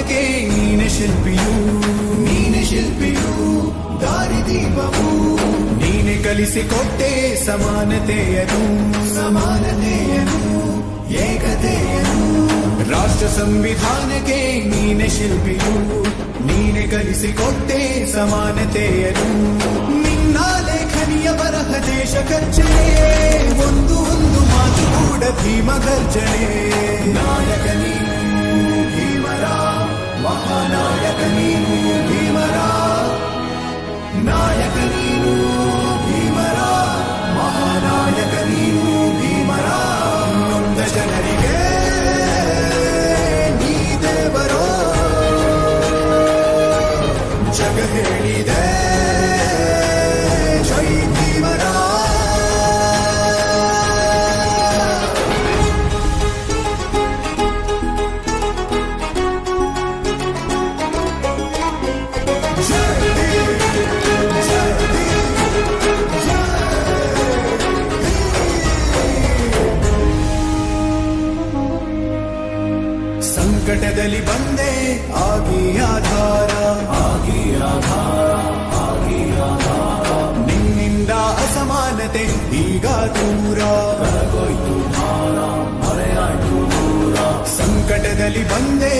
ಸಂವಿಧಾನಕ್ಕೆ ನೀನೆ ಶಿಲ್ಪಿಯು ದಾರಿದೀಪವು ನೀನೆ ಕಲಿಸಿಕೊಟ್ಟೆ ಸಮಾನತೆಯನು ಏಕತೆಯನು ರಾಷ್ಟ್ರ ಸಂವಿಧಾನಕ್ಕೆ ನೀನೆ ಶಿಲ್ಪಿಯು ನೀನೆ ಕಲಿಸಿಕೊಟ್ಟೆ ಸಮಾನತೆಯನು ನಿನ್ನ ಲೇಖನಿಯ ಬರಹ ದೇಶ ಕಚ್ಚನೆ ಒಂದು ಮಾತು ಕೂಡ ಭೀಮ ಗರ್ಜನೆ ನಾಯಕ ನೀನು ಭೀಮರ ಮಹಾನಾಯಕ ನೀನು ಭೀಮರ ನಾಯಕ ನೀನು ಭೀಮರ ಮಹಾನಾಯಕ ನೀನು ಭೀಮರ ನೊಂದ ಜನರಿಗೆ ನೀ ದೇವರೋ ಜಗ ಹೇಳಿದೆ ಜೈ ಭೀಮರ ಸಂಕಟದಲ್ಲಿ ಬಂದೆ ಆಗಿ ಆಧಾರ ನಿನ್ನಿಂದ ಅಸಮಾನತೆ ಈಗ ದೂರ ಸಂಕಟದಲ್ಲಿ ಬಂದೆ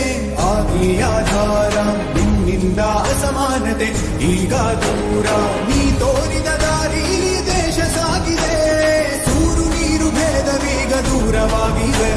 ಆಗಿ ಆಧಾರ ನಿನ್ನಿಂದ ಅಸಮಾನತೆ ಈಗ ದೂರ ನೀ ತೋರಿದ ದಾರಿ ದೇಶ ಸಾಗಿದೆ ಸೂರು ನೀರು ಭೇದವೀಗ ದೂರವಾಗಿದೆ